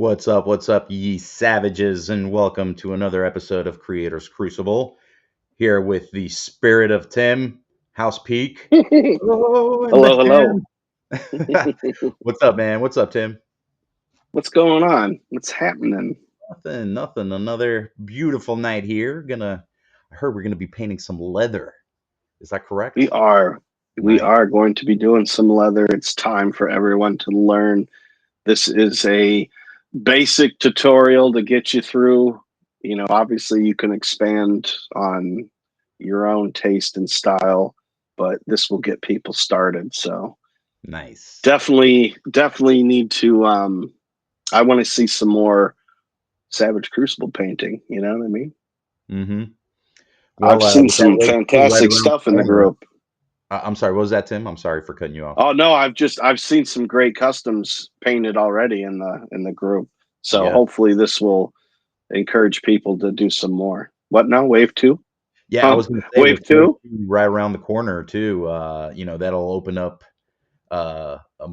What's up, ye savages, and welcome to another episode of Creators Crucible. Here with the spirit of Tim, House Peak. Oh, and the Hello, hello. hand. What's up, man? What's up, Tim? What's going on? What's happening? Nothing. Another beautiful night here. I heard we're gonna be painting some leather. Is that We correct? are we Nice. are going to be doing some leather. It's time for everyone to learn. This is a basic tutorial to get you through. Obviously you can expand on your own taste and style, but this will get people started. So Nice. definitely need to I want to see some more Savage Crucible painting, you know what I mean? Mm-hmm. I've Well, seen we got some Wave 2 right fantastic around stuff the in the corner. group. I'm sorry, what was that, Tim? I'm sorry for cutting you off. Oh no, I've seen some great customs painted already in the group. So Yeah. hopefully this will encourage people to do some more. What now? Wave two? Yeah, I Huh? was gonna say Wave with Wave two? 2 right around the corner too, that'll open up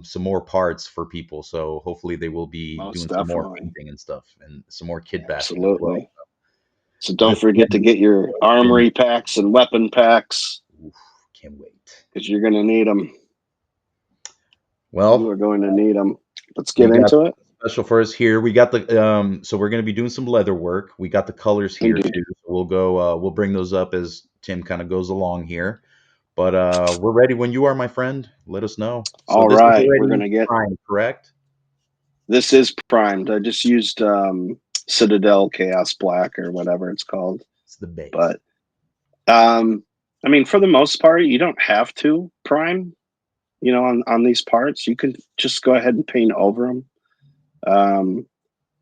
some more parts for people. So hopefully they will be Most doing some more definitely. painting and stuff and some more kid bashing as well. Absolutely. So don't This forget to again get your has been armory packs and weapon packs oof, can't wait. because you're going to need them. You Well, are going to need them. Let's we get got into it. special for us here. We got the so we're gonna be doing some leather work. We got the colors here Indeed. too. So we'll bring those up as Tim kind of goes along here. But we're ready when you are, my friend. Let us know. So All this is right. We're going already to get primed, correct? this is primed. I just used Citadel Chaos Black or whatever it's called. It's the base. But I mean, for the most part, you don't have to prime. On these parts, you can just go ahead and paint over them.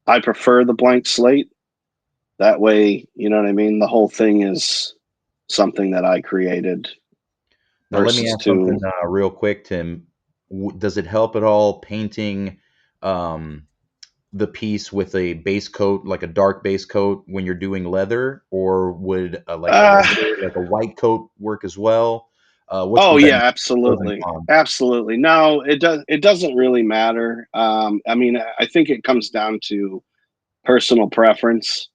I prefer the blank slate. That way, you know what I mean. The whole thing is something that I created Now, let me versus ask something to. real quick, Tim. Does it help at all painting um, the piece with a base coat, like a dark base coat, when you're doing leather, or would Uh, like a white coat work as well? What's the oh yeah, pros and absolutely, cons? absolutely. No, it does. It doesn't really matter. I mean, I think it comes down to personal preference.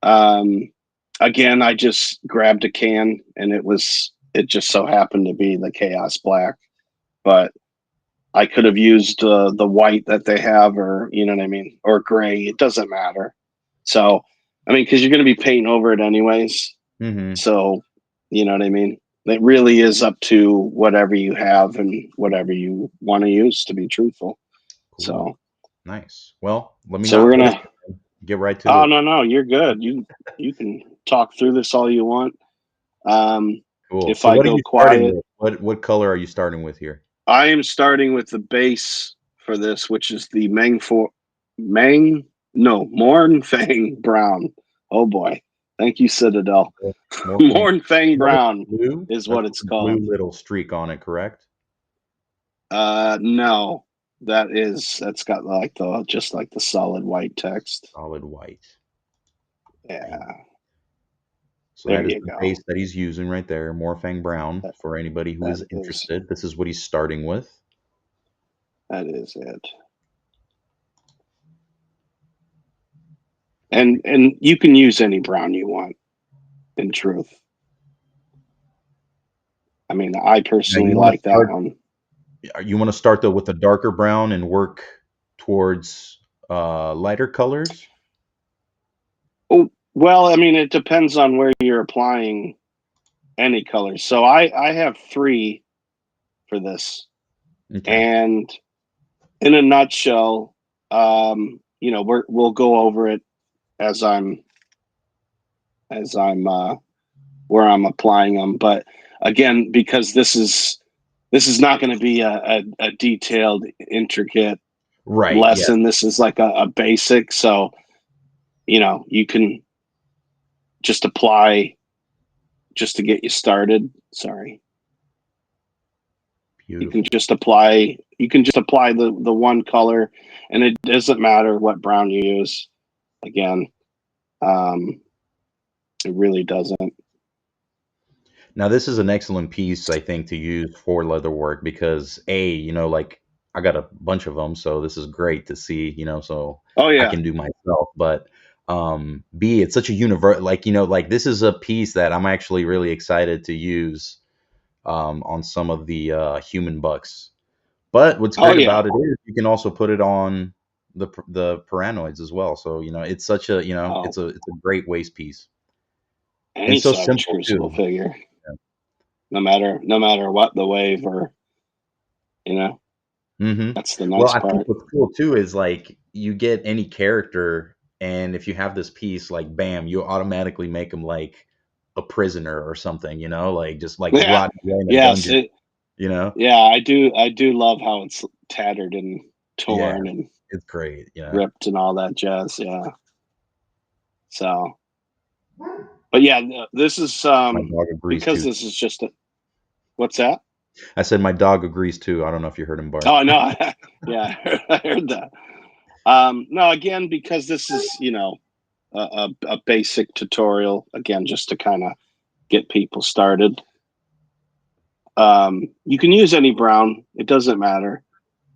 Um, Again, I just grabbed a can and it just so happened to be the Chaos Black, but I could have used the white that they have, or you know what I mean, or gray. It doesn't matter. So, I mean, because you're going to be painting over it anyways. Mm-hmm. So, you know what I mean. It really is up to whatever you have and whatever you want to use. To be truthful. Cool, So, nice. Well, let me so we're not gonna. get right to Oh it. no, you're good. You can talk through this all you want. Um, Cool. if So, I what are go you starting quiet, with? What color are you starting with here? I am starting with the base for this, which is the Mang no Morn Fang Brown. Oh boy, thank you, Citadel. Morphine. Morn Fang That's Brown blue. is That's what with it's the blue called. little streak on it, correct? No, that's got like the just like the solid white text. Solid white. Nice. Yeah, So there that is you the go. base that he's using right there, Morphang Brown. That, For anybody who that is is interested, this is what he's starting with. that is it. And you can use any brown you want. In truth, I mean, I Now personally like that one. you want to start though with the darker brown and work towards lighter colors. Oh, well, I mean, it depends on where you're applying any colors. So I have three for this, Okay. and in a nutshell, we'll go over it as I'm where I'm applying them. But again, because this is not going to be a detailed, intricate Right. Yeah. lesson. This is like a basic. So you can just apply just to get you started. Sorry. Beautiful. You can just apply the one color, and it doesn't matter what brown you use. Again, um, it really doesn't. Now this is an excellent piece, I think, to use for leather work because a, like I got a bunch of them, so this is great to see, so Oh I yeah. can do myself. But B, it's such a universe, like, like this is a piece that I'm actually really excited to use on some of the human bucks. But what's Oh great yeah. about it is you can also put it on the Piranoids as well. So, it's such a, Oh, it's a great waist piece. And any so Savage simple Crucible too. figure, no matter what the wave, or you know, Hmm. that's the Well, nice I think part. what's cool too is like you get any character, and if you have this piece, like bam, you automatically make them like a prisoner or something, like just like Yeah. rotting away in a Yes. dungeon, you know? Yeah. I do love how it's tattered and Yeah, torn and it's great. ripped and all that jazz. Yeah. So, but yeah, this is My dog agrees because too. this is just a, what's that? I said my dog agrees too. I don't know if you heard him bark. Oh no. Yeah, I heard that. No, again, because this is a basic tutorial, again, just to kind of get people started. You can use any brown; it doesn't matter.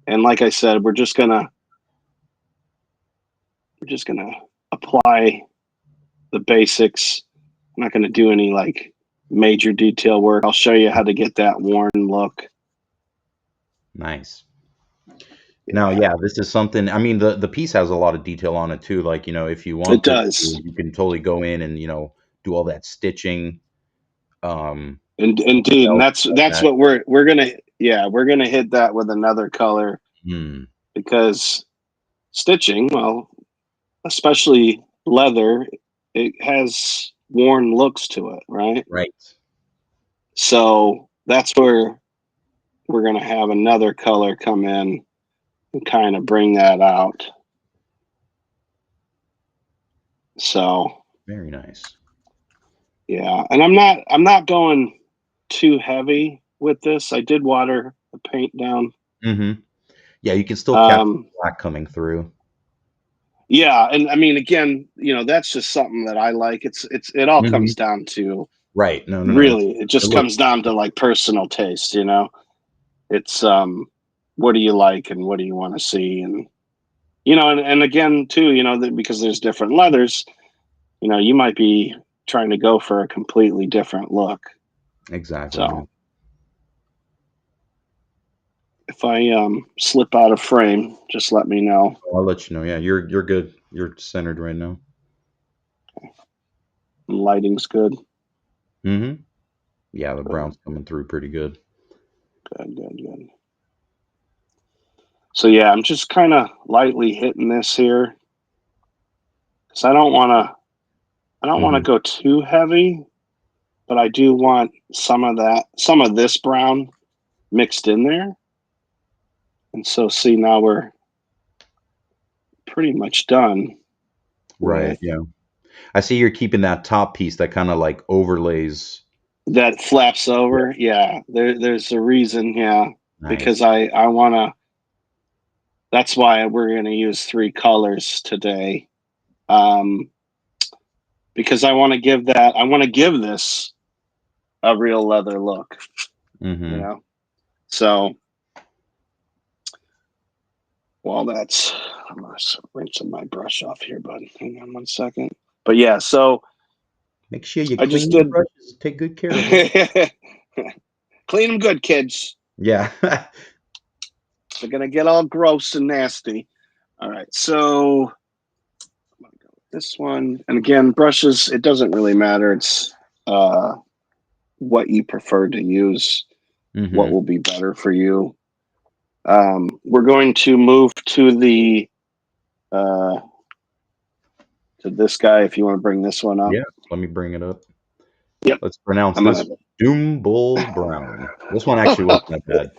And like I said, we're just gonna apply the basics. I'm not gonna do any like major detail work. I'll show you how to get that worn look. Nice. Now, Yeah, yeah, this is something. I mean, the piece has a lot of detail on it too. Like, if you it wanted does. to, you can totally go in and do all that stitching. And The dude, and belt, all that's that. what we're gonna hit that with another color, Hmm. because stitching, well, especially leather, it has worn looks to it, right? Right. So that's where we're going to have another color come in and kind of bring that out. So Very nice. yeah, and I'm not going too heavy with this. I did water the paint down. Hmm. Yeah, you can still catch the Um, black coming through. yeah, and I mean, again, that's just something that I like. It all Hmm. comes down to, Right. No, no, no. really, it It just looks comes down to like personal taste. It's what do you like and what do you want to see, and again too, because there's different leathers, you might be trying to go for a completely different look. exactly. Yeah. So if I slip out of frame, just let me know. I'll let you know. Yeah, you're good. You're centered right now. Lighting's good. Hmm. Yeah, the Good, brown's coming through pretty good. good, good, good. So yeah, I'm just kind of lightly hitting this here because I don't want to Hmm. go too heavy, but I do want some of this brown mixed in there. And so see, now we're pretty much done Right. with Yeah. I see you're keeping that top piece that kind of like overlays. that flaps Yeah. over. Yeah, there's a reason. Yeah, because Nice. I want to. That's why we're going to use three colors today. Um, because I want to give this a real leather look. You Hmm. know. So while that's, I'm gonna rinse my brush off here, bud. Hang on one second. But yeah, so Make sure you I just clean your did. brushes. Take good care of them. Clean them good, kids. Yeah. They're gonna get all gross and nasty. All right, so I'm gonna go with this one. And again, brushes, it doesn't really matter. It's what you prefer to use, what Hmm. will be better for you. We're going to move uh, to this guy. If you want to bring this one up. Yeah. Let me bring it up. Yep, Let's pronounce I'm gonna. this Doombull Brown. This one actually wasn't that bad.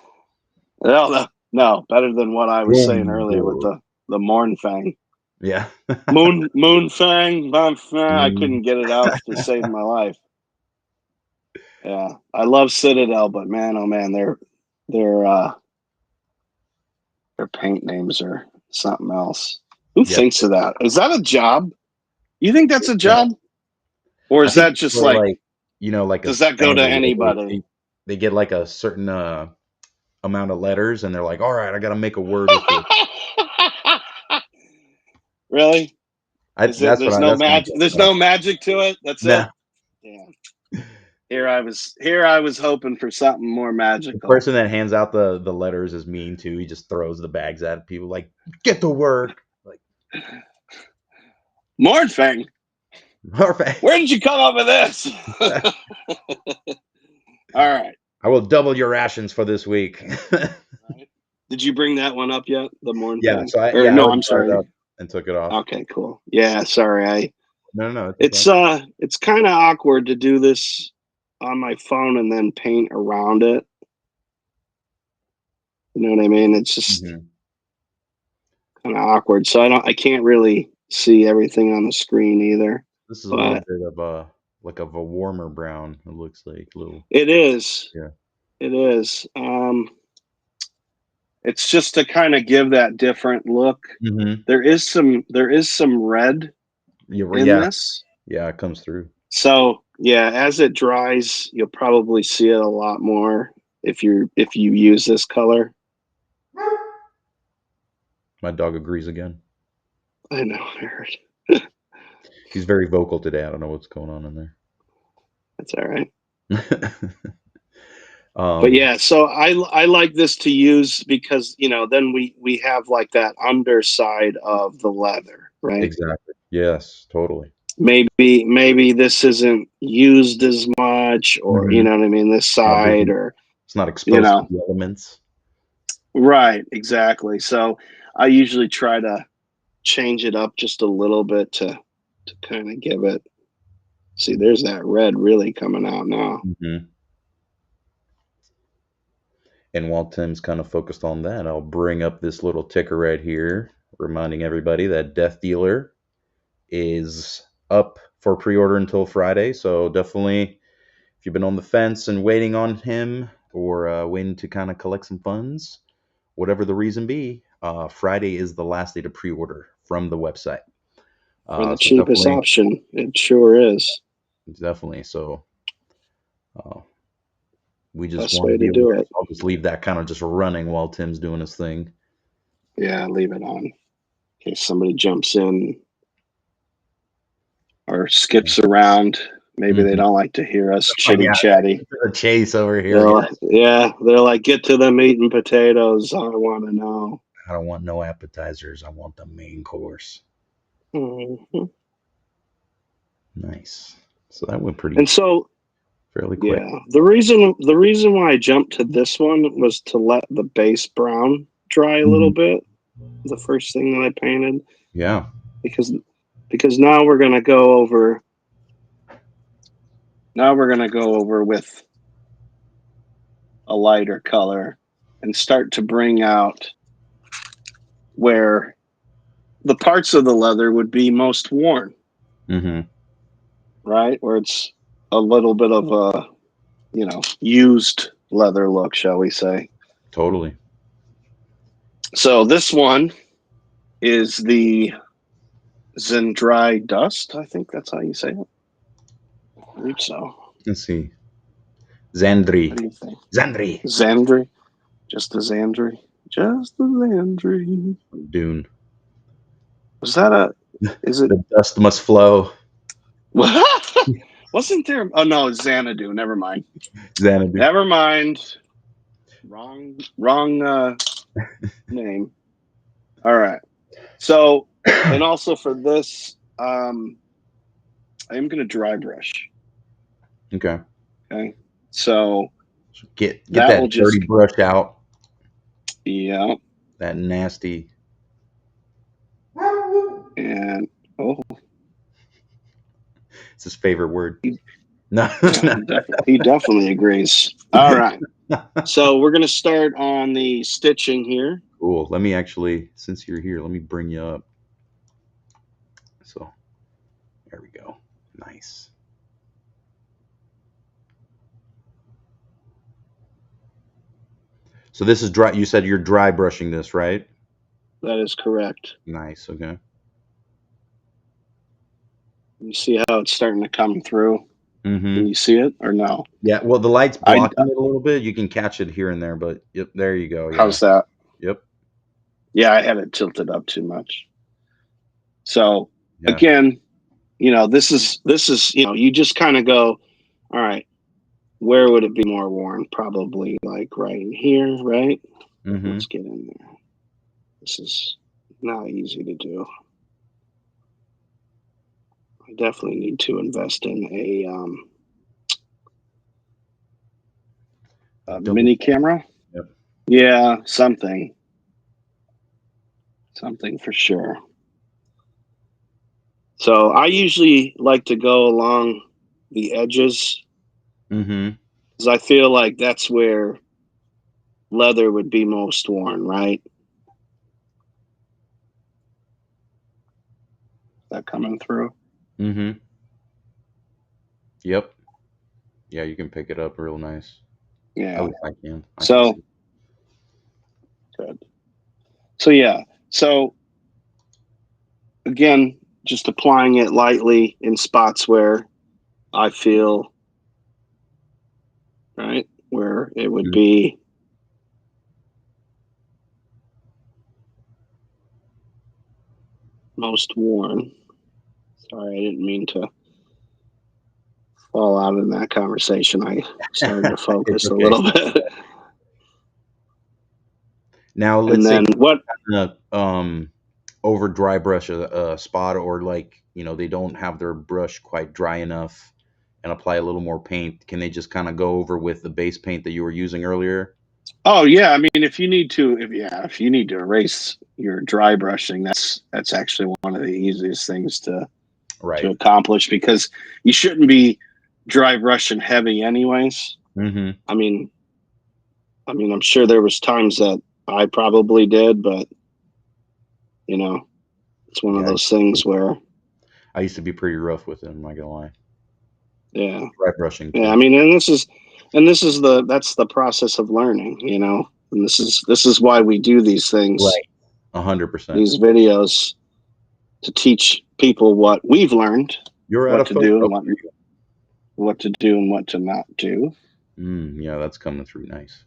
No, no, no, better than what I was saying earlier with Doombull. the Morn Fang. Yeah. Moon Fang, Bon Fang. I Mm, couldn't get it out to save my life. Yeah, I love Citadel, but man, oh man, their their paint names are something else. Who yeah. thinks of that? Is that a job? You think that's a Yeah. job, or I is think that just for like, like, like a does that go to standard where anybody? they get like a certain amount of letters, and they're like, "All right, I got to make a word with this." Really? That's what I. That's what I'm Magic? talking There's about. no magic to it. That's Nah, it. Yeah. Here I was hoping for something more the magical. person that hands out the letters is mean too. He just throws the bags at people, like, "Get to work!" Like, Mornfang, perfect. where did you come up with this? All right. I will double your rations for this week. All right. Did you bring that one up yet? The Yeah. Mornfang? So Or I no, already I'm brought it sorry. up and took it off. Okay, cool. Yeah, sorry. No, no, no, it's okay. It's kind of awkward to do this on my phone and then paint around it. You know what I mean? It's just Hmm. kind of awkward. So I can't really see everything on the screen either. This is a little But bit of a like of a warmer brown. It looks like a little. it is. Yeah. It is. It's just to kind of give that different look. Hmm. There is some red in Yeah. this. Yeah. It comes through. So yeah, as it dries, you'll probably see it a lot more if you use this color. My dog agrees again. I know, I heard. He's very vocal today. I don't know what's going on in That's all right. there. But um. yeah, so I like this to use because then we have like that underside of the leather, right? Exactly. Yes. Totally. Maybe this isn't used as much, or Hmm. what I mean, this Not side, busy. or It's not you exposed to know, the elements. right, exactly. So I usually try to change it up just a little bit to kind of give it. See, there's that red really coming out now. Hmm. And while Tim's kind of focused on that, I'll bring up this little ticker right here, reminding everybody that Death Dealer is up for pre-order until Friday. So definitely, if you've been on the fence and waiting on him, or waiting to kind of collect some funds, whatever the reason be, Friday is the last day to pre-order from the website. For the So cheapest definitely, option, it sure is. definitely. So uh, we just Best want to way be to able do to. it. I'll just leave that kind of just running while Tim's doing his thing. Yeah, leave it on in case somebody jumps in or skips around. Maybe they Hmm. don't like to hear us Oh chitty yeah, chatty. a chase over here. They're like, get to the meat and potatoes. I want to know. I don't want no appetizers. I want the main course. Mhm. Nice. So that went And pretty so, fairly quick. yeah, the reason why I jumped to this one was to let the base brown dry a little Hmm. bit. The first thing that I painted, Yeah. because now we're gonna go over. Now we're gonna go over with a lighter color and start to bring out where the parts of the leather would be most worn, Hmm. right? Where it's a little bit of a, used leather look, shall we say. Totally. So this one is the Zendry Dust. I think that's how you say it. I believe so. Let's see. Zandri. What do you think? Zandri. Zandri? Just a Zandri? Just a Zandri. Dune. Was that a, is it, The dust must flow. wasn't there, oh no, Xanadu. Never mind. Xanadu. Never mind. Wrong name. All right. So, and also for this, I am going to dry brush. Okay. Okay. So So get that that will just, dirty brush out. yeah. That nasty. And, oh, It's his favorite word. No. yeah, he definitely agrees. All right. So we're going to start on the stitching here. Cool. Let me actually, since you're here, let me bring you up. So there we go. Nice. So this is dry. You said you're dry brushing this, right? That is correct. Nice. Okay. You see how it's starting to come through? Can Mm-hmm. you see it or no? Yeah. Well, the light's I blocking it a little bit. You can catch it here and there, but yep, there you go. Yeah. how's that? Yep. Yeah, I had it tilted up too much. So Yeah. again, this is you just kind of go, all right, where would it be more worn? Probably like right in here, right? Mm-hmm. Let's get in there. This is not easy to do. I definitely need to invest in a Double. mini camera. Yep. Yeah, something for sure. So I usually like to go along the edges Mm-hmm. because I feel like that's where leather would be most worn, right? Is that coming through? Mm-hmm. Yep. Yeah, you can pick it up real nice. At Yeah. least I can. I can So see. good. So yeah. So again, just applying it lightly in spots where I feel right where it would Mhm. be most worn. Sorry, I didn't mean to fall out in that conversation. I started to It's focus a okay. little bit. Now, And let's say then what? over dry brush a spot, or like they don't have their brush quite dry enough, and apply a little more paint. Can they just kind of go over with the base paint that you were using earlier? Oh yeah, I mean, if you need to erase your dry brushing, that's actually one of the easiest things to Right. accomplish because you shouldn't be dry brushing heavy anyways. Mm-hmm. I mean, I'm sure there was times that I probably did, but you know, it's one of Yeah, those things where, I used to be pretty rough with it. I'm not gonna lie. yeah, Dry brushing yeah. I too. mean, and this is that's the process of learning, and this is why we do these things, Right. 100%. these videos to teach people what we've learned, You're out what of to do photo. and what to do and what to not do. Yeah, that's coming through nice.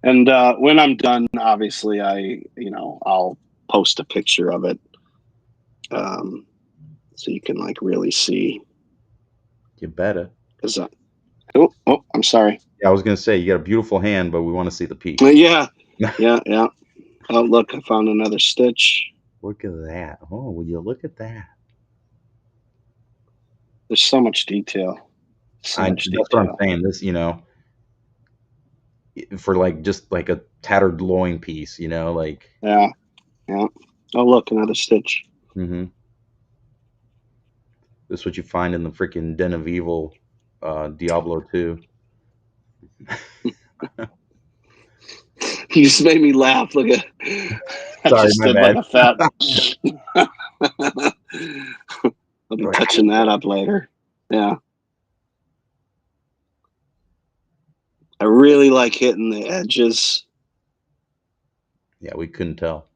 And when I'm done, obviously, I'll post a picture of it, um, so you can like really see. You better. Because I'm sorry. Yeah, I was gonna say you got a beautiful hand, but we want to see the piece. Yeah, yeah, yeah. Oh, look, I found another stitch. Look at that. Oh, will you look at that? There's so much detail. So much That's what I'm detail. saying. This, for like just like a tattered loin piece, like. Yeah, yeah. Oh, look, another stitch. Hmm. This is what you find in the freaking Den of Evil, Diablo 2. You just made me laugh. Look at, I Sorry, just my did like bad. a fat. I'll be Right. touching that up later. Yeah, I really like hitting the edges. Yeah, we couldn't tell.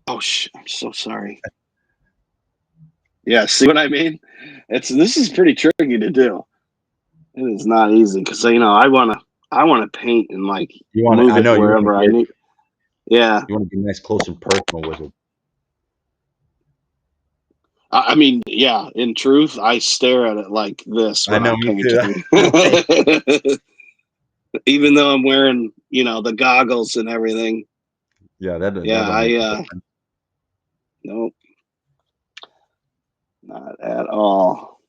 Oh, I'm so sorry. Yeah, see what I mean? This is pretty tricky to do. It is not easy because I want to paint and like You want to? move I it know you want to wherever I get. need. Yeah, You want to be nice, close, and personal with it. I mean, yeah. In truth, I stare at it like this I when know, I'm me too. painting, even though I'm wearing the goggles and everything. Yeah, that Yeah, don't make I a difference. nope, not at all.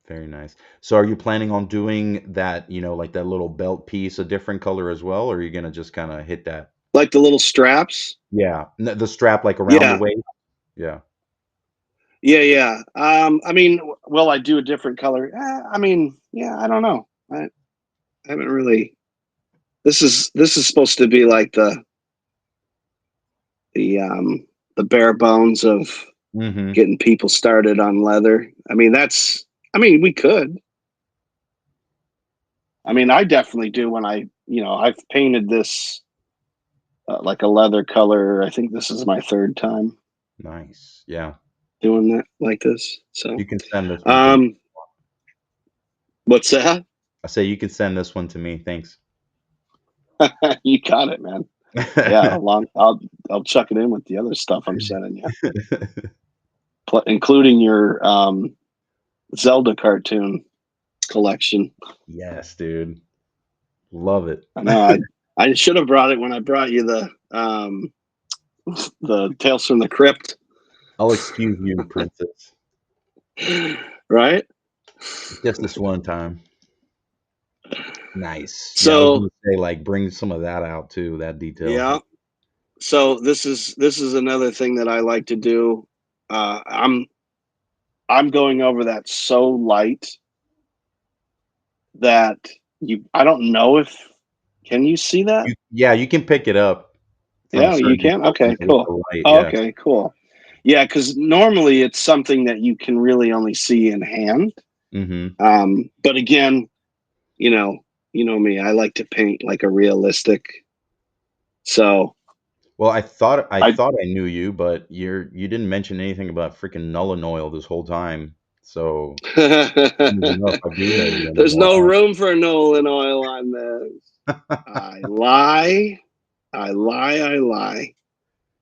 Very nice. So, are you planning on doing that? Like that little belt piece, a different color as well, or are you gonna just kind of hit that? Like the little straps. Yeah, the strap like around the Yeah, waist. Yeah. yeah, yeah. I mean, will I do a different color? I mean, yeah, I don't know. I haven't really. This is supposed to be like the bare bones of Mm-hmm. getting people started on leather. I mean, we could. I mean, I definitely do when I've painted this like a leather color. I think this is my third time Nice. Yeah. doing that like this. So, You can send this one to me. um, what's that? I say you can send this one to me. Thanks. You got it, man. Yeah, along. I'll chuck it in with the other stuff I'm sending you, including your Zelda cartoon collection. Yes, dude. Love it. I know. I should have brought it when I brought you the Tales from the Crypt, I'll excuse you, princess. right? Just this one time. Nice. Yeah, I was So gonna say like bring some of that out too, that detail. yeah. So this is another thing that I like to do. I'm going over that so light that you. I don't know if can you see that? Yeah, you can pick it up from a Yeah, you certain can. angle, yeah, Okay, with the cool. light, Oh, yes. okay, cool. Yeah, because normally it's something that you can really only see in hand. Mhm. But again, you know, you know me. I like to paint like a realistic. So Well, I I thought I knew you, but you didn't mention anything about freaking Null Oil this whole time. So, I don't know if I do know you there's anymore. no room for Nolan oil on this. I lie. I lie. I lie.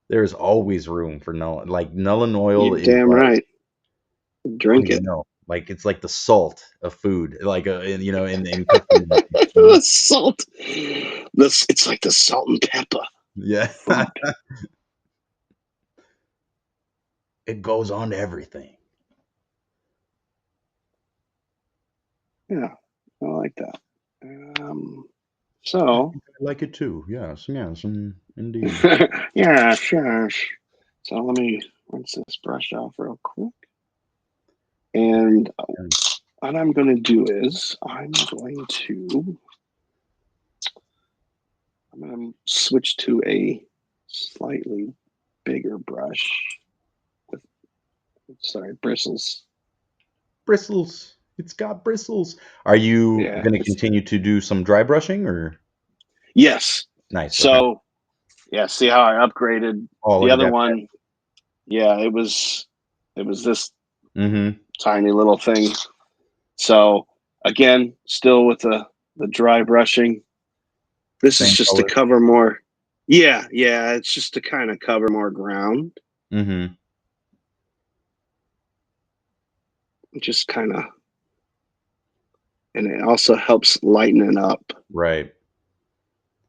There's always room for Null. Like Null Oil You're is damn like right. I don't Drink even it. know. Like it's like the salt of food, like in cooking. The salt. This it's like the salt and pepper Yeah, food. it goes on to everything. Yeah, I like that. So I like it too. Yes, yes, indeed. yeah, sure. So let me rinse this brush off real quick. And And what I'm going to do is I'm going to switch to a slightly bigger brush with sorry bristles. bristles. It's got bristles. Are you Yeah, going to it's continue to do some dry brushing or yes. nice? Okay. So yeah, see how I upgraded Oh, the look at other that. one? Yeah, it was this Mm-hmm. tiny little thing. So again, still with the dry brushing. This is Same just to color. cover more. Yeah, yeah, it's just to kind of cover more ground. Mm-hmm. Just kind of, and it also helps lighten it up, Right.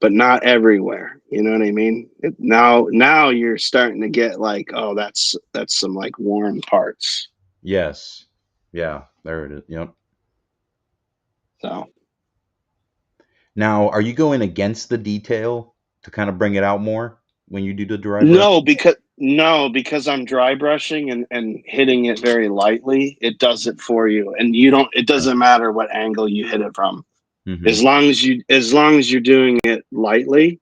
but not everywhere. You know what I mean? Now you're starting to get like, oh, that's some like worn parts. Yes. Yeah. There it is. Yep. So Now, are you going against the detail to kind of bring it out more when you do the dry brush? no, because I'm dry brushing and hitting it very lightly, it does it for you, and you don't. It doesn't matter what angle you hit it from, Mm-hmm. as long as you're doing it lightly,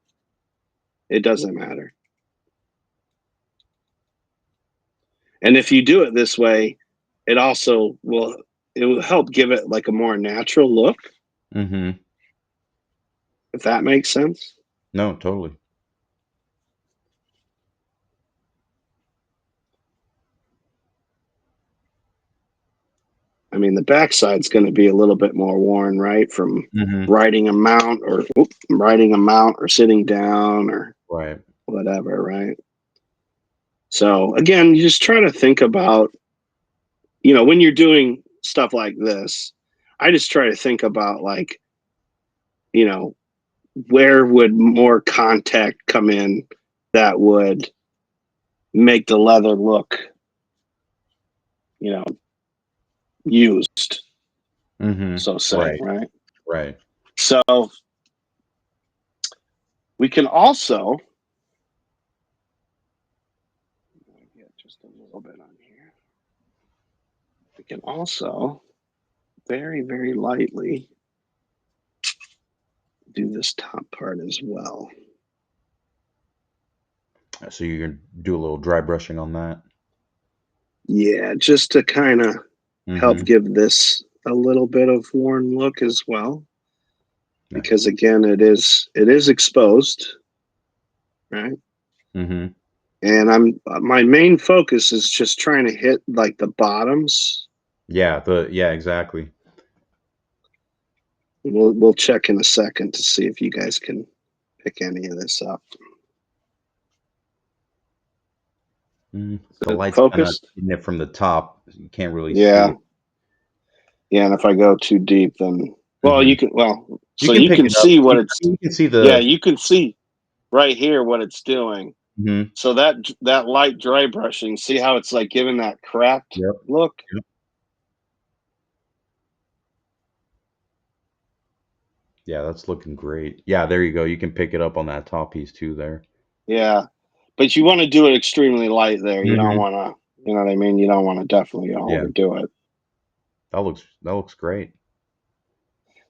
it doesn't matter. And if you do it this way, it will help give it like a more natural look, Mm-hmm. if that makes sense. No, totally. I mean, the backside's going to be a little bit more worn, right, from Mm-hmm. riding a mount or sitting down or Right. whatever, right? So again, you just try to think about, when you're doing stuff like this, I just try to think about like, you know, where would more contact come in that would make the leather look, you know, used, Mm-hmm. so say, Right. right? Right. So we can also get just a little bit on here. We can also very, very lightly do this top part as well. So you can do a little dry brushing on that. Yeah, just to kind of help Mm-hmm. give this a little bit of worn look as well. Nice. Because again, it is exposed. right? Mm-hmm. And my main focus is just trying to hit like the bottoms. Yeah, exactly. We'll check in a second to see if you guys can pick any of this up. The Is it light's kind of focused? hitting it from the top. You can't really see Yeah, it. yeah. And if I go too deep, then well, Hmm. you can You so can you pick can it up. see what I it's. mean, you can see Yeah, the. you can see right here what it's doing. Mhm. So that light dry brushing, see how it's like giving that cracked Yep. look? Yep. Yeah, that's looking great. Yeah, there you go. You can pick it up on that top piece too there. Yeah. But you want to do it extremely light there. You don't Hmm. want to, you know what I mean? You don't want to definitely Yeah, overdo it. that looks great.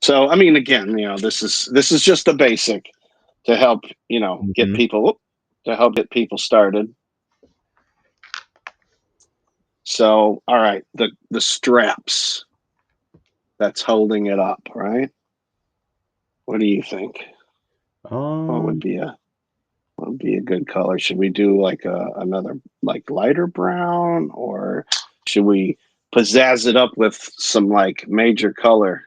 So I mean, again, this is just the basic to help get Hmm. people get people started. So all right, the straps that's holding it up, right? What do you think? What would Um, be a what would be a good color? Should we do like another like lighter brown, or should we pizzazz it up with some like major color?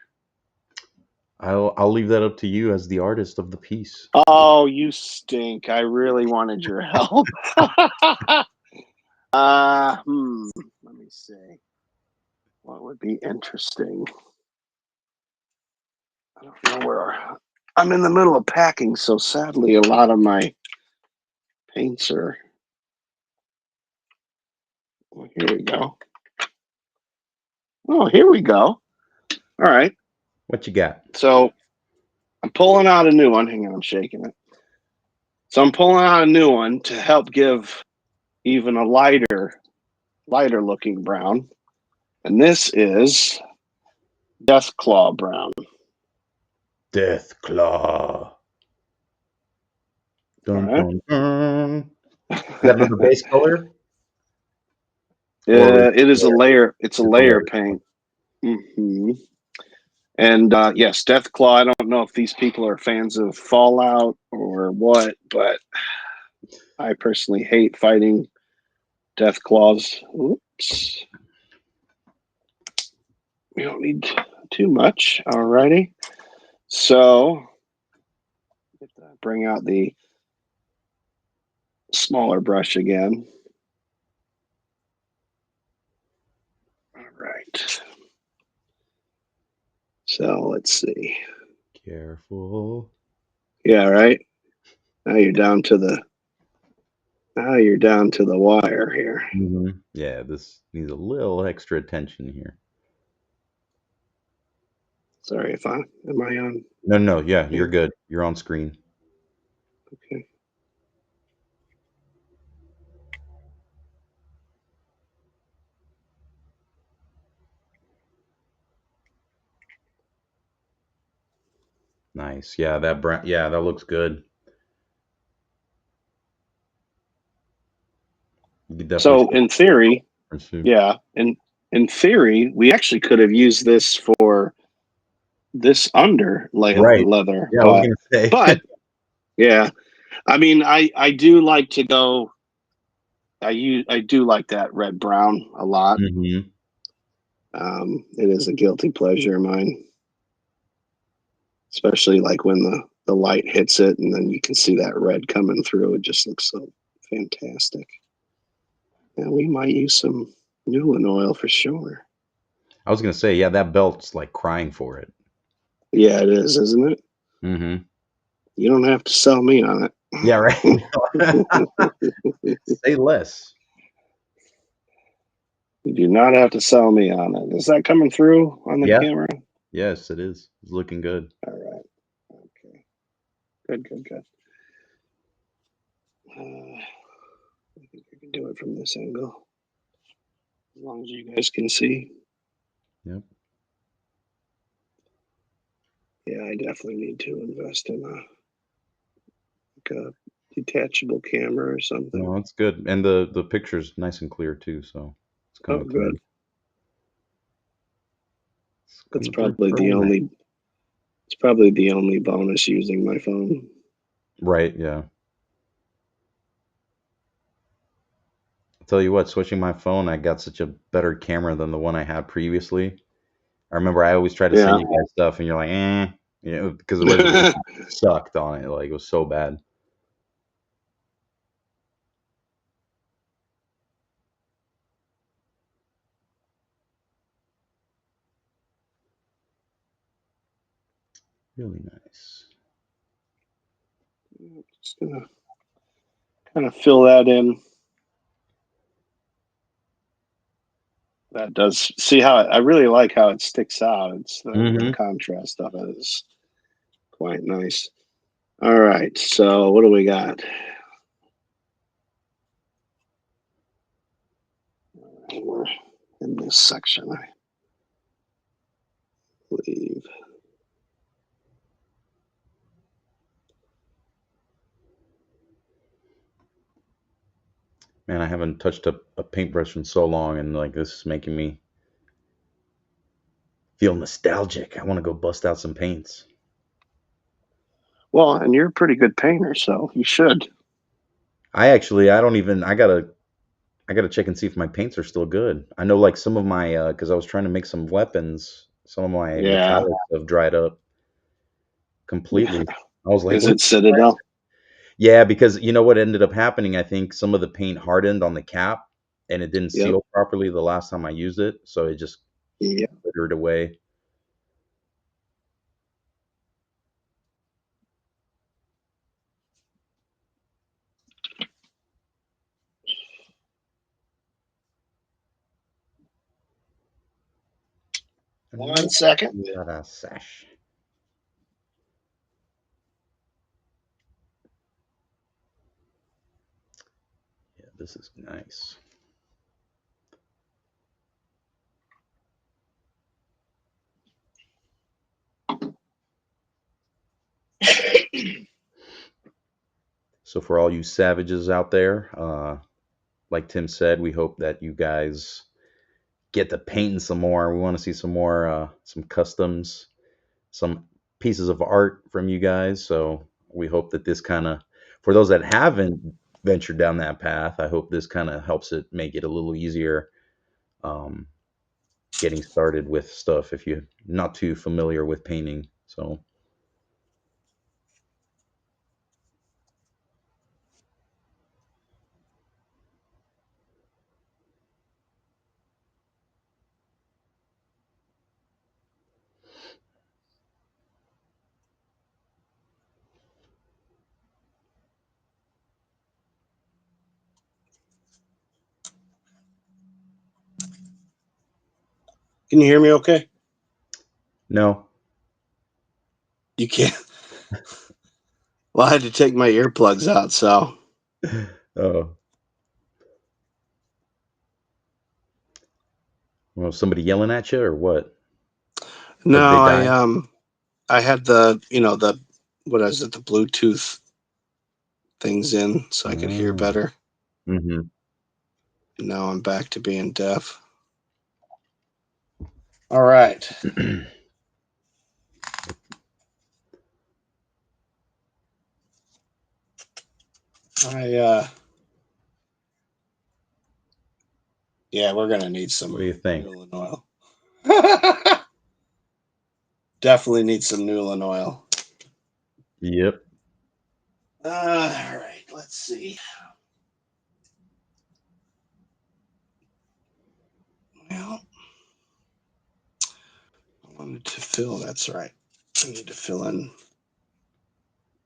I'll leave that up to you as the artist of the piece. Oh, you stink! I really wanted your help. Let me see. What would be interesting? I don't know where I'm in the middle of packing, so sadly, a lot of my paints are. Well, here we go. Oh, here we go. All right. What you got? So I'm pulling out a new one. Hang on, I'm shaking it. So I'm pulling out a new one to help give even a lighter looking brown. And this is Death Claw Brown. Death Claw. All Dun right. dun dun. Is that the base color, or It is a layer. It's a is the layer layer? paint. And yes, Death Claw. I don't know if these people are fans of Fallout or what, but I personally hate fighting Death Claws. Oops. We don't need too much. Alrighty. So bring out the smaller brush again. All right. So let's see. Careful. Yeah, right. Now you're down to the wire here. Yeah, this needs a little extra attention here. Sorry if I am I on. No, no, yeah, Yeah, you're good. You're on screen. okay. Nice. Yeah, that brown. Yeah, that looks good. You can definitely So see in theory, the difference too. yeah, in theory, we actually could have used this for this under Right. leather, Yeah, I was gonna say. but yeah, I mean, I do like to go. I do like that red brown a lot. Hmm. It is a guilty pleasure of mine, especially like when the light hits it and then you can see that red coming through. It just looks so fantastic. And we might use some Newland oil for sure. I was gonna say, yeah, that belt's like crying for it. Yeah, it is, isn't it? Hmm. You don't have to sell me on Yeah, right. it. Say less. You do not have to sell me on it. Is that coming through on the Yeah. camera? Yes, it is. It's looking good. All right. Okay. Good, good, good. I think I can do it from this angle as long as you guys can see. Yep. Yeah, I definitely need to invest in a detachable camera or something. No, it's good, and the picture's nice and clear too, so it's Oh, coming through. good. It's That's coming through probably real the nice. only. It's probably the only bonus using my phone. Right. Yeah. I tell you what, switching my phone, I got such a better camera than the one I had previously. I remember I always try to send Yeah. you guys stuff, and you're like, because the resolution sucked on it. Like it was so bad. Really nice. Just gonna kind of fill that in. That does see how I really like how it sticks out. It's the Mm-hmm. contrast of it is quite nice. All right, so what do we got? We're in this section, I believe. Man, I haven't touched a paintbrush in so long, and like this is making me feel nostalgic. I want to go bust out some paints. Well, and you're a pretty good painter, so you should. I don't even, I gotta check and see if my paints are still good. I know like some of my, because I was trying to make some weapons, some of my Yeah. metallics have dried up completely. I was like, Is what? it Citadel? Yeah, because you know what ended up happening? I think some of the paint hardened on the cap and it didn't Yep. seal properly the last time I used it, so it just Yep. withered away. One second. Another sash. Yeah, this is nice. So for all you savages out there, like Tim said, we hope that you guys get to painting some more. We want to see some more, some customs, some pieces of art from you guys. So we hope that this kind of, for those that haven't ventured down that path, I hope this kind of helps it make it a little easier, um, getting started with stuff if you're not too familiar with painting. So Can you hear me okay? no, You can't. Well, I had to take my earplugs out, so oh, well, somebody yelling at you or what? no, Or did they die? I had the the what is it, the Bluetooth things in so I could hear Oh, better. mm-hmm. Now I'm back to being deaf. All right. I Yeah, we're gonna need What do some you think? Newland oil. Definitely need some Newland oil. Yep. All right, let's see. Well, I wanted to fill. That's right. I need to fill in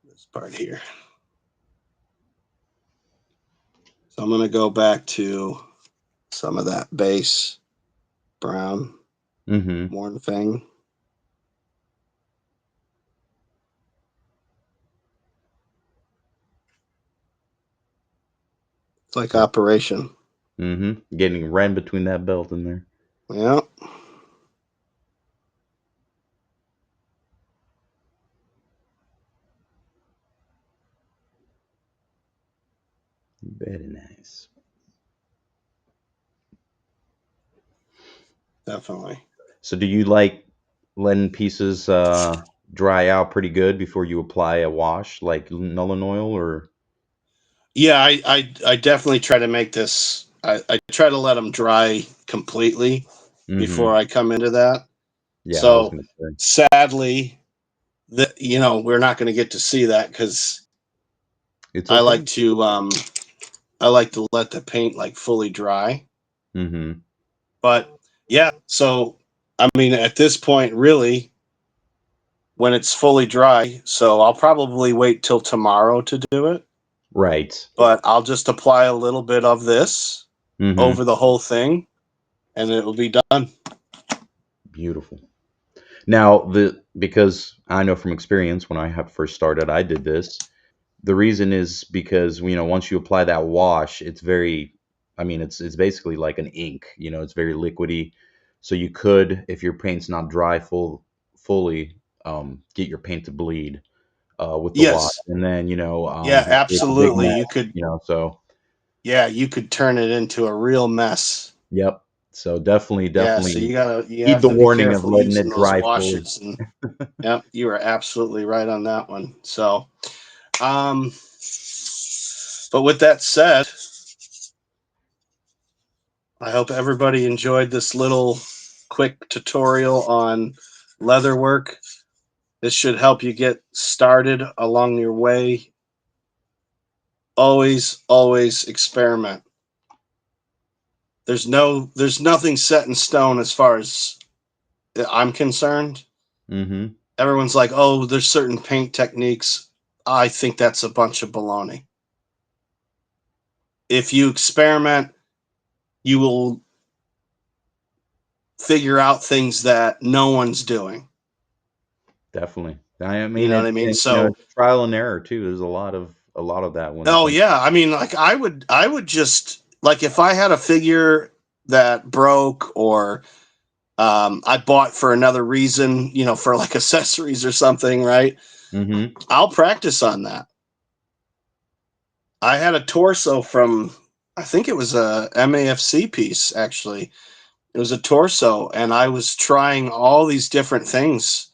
this part here. So I'm gonna go back to some of that base brown Mm-hmm. Mornfang. It's like Yep. operation. Mm-hmm. Getting right in between that belt in there. Yeah. Very nice. Definitely. So do you like letting pieces dry out pretty good before you apply a wash like Nuln oil or Yeah, I definitely try to make this I try to let them dry completely Mm-hmm. before I come into that. Yeah, I was So gonna say sadly, we're not going to get to see that because it's I okay. like to um, I like to let the paint like fully dry. Mm-hmm. But yeah, so I mean, at this point, really, when it's fully dry, so I'll probably wait till tomorrow to do it. Right. But I'll just apply a little bit of this Mm-hmm. over the whole thing, and it will be done. Beautiful. Now, the because I know from experience when I have first started, I did this. The reason is because once you apply that wash, it's very, I mean, it's basically like an ink. It's very liquidy. So you could, if your paint's not dry fully, get your paint to bleed with the wash, Yes, and then yeah, have create a big absolutely. mess. You could, So yeah, you could turn it into a real mess. yep. So definitely, Yeah, so definitely you heed have the to be warning of careful letting using it those dry fully. washes. And yep, you are absolutely right on that one. So, um, but with that said, I hope everybody enjoyed this little quick tutorial on leather work. This should help you get started along your way. Always, always experiment. There's nothing set in stone as far as I'm concerned. Mm-hmm. Everyone's like, oh, there's certain paint techniques. I think that's a bunch of baloney. If you experiment, you will figure out things that no one's doing. Definitely. I You mean, know what I mean? So, it's trial and error too. There's a lot of that when it oh comes. yeah, I mean, like I would just like if I had a figure that broke or I bought for another reason, for like accessories or something, right? Mm-hmm. I'll practice on that. I had a torso from, I think it was a MAFC piece actually. It was a torso, and I was trying all these different things,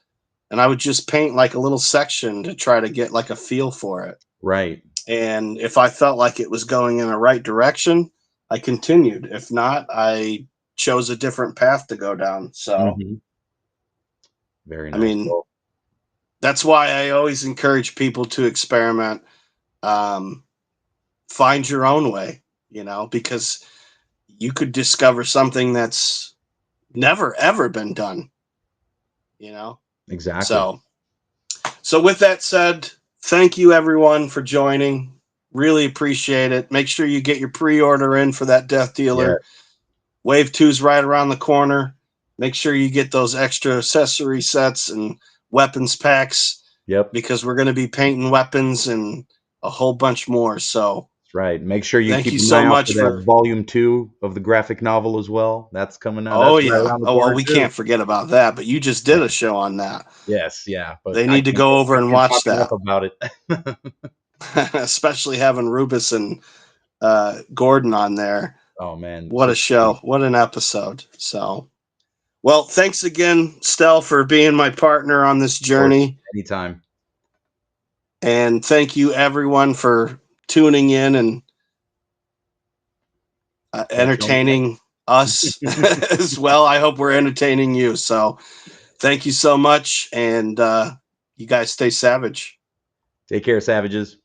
and I would just paint like a little section to try to get like a feel for it. Right. And if I felt like it was going in the right direction, I continued. If not, I chose a different path to go down. So, Mm-hmm. Very I nice. mean, Well, that's why I always encourage people to experiment. Um, find your own way, because you could discover something that's never ever been done, you know. exactly. So, with that said, thank you everyone for joining. Really appreciate it. Make sure you get your pre-order in for that Death Yeah. Dealer. Wave 2's right around the corner. Make sure you get those extra accessory sets and weapons packs Yep. because we're going to be painting weapons and a whole bunch more. So, That's right. Make sure you thank keep you an so eye out for much that for. volume 2 of the graphic novel as well. That's coming out. Oh That's right yeah. around the Oh well, corner we too. can't forget about that. But you just did Right. a show on that. Yes. Yeah. But They need to go over I and can't talk watch enough that, about it. especially having Rubus and Gordon on there. Oh man, What a such a show! treat. What an episode! So, well, thanks again, Stell, for being my partner on this Of course. journey, Anytime. and thank you everyone for tuning in and Catch you on the entertaining us as well. I hope we're entertaining you. So, thank you so much, and you guys stay savage. Take care, savages.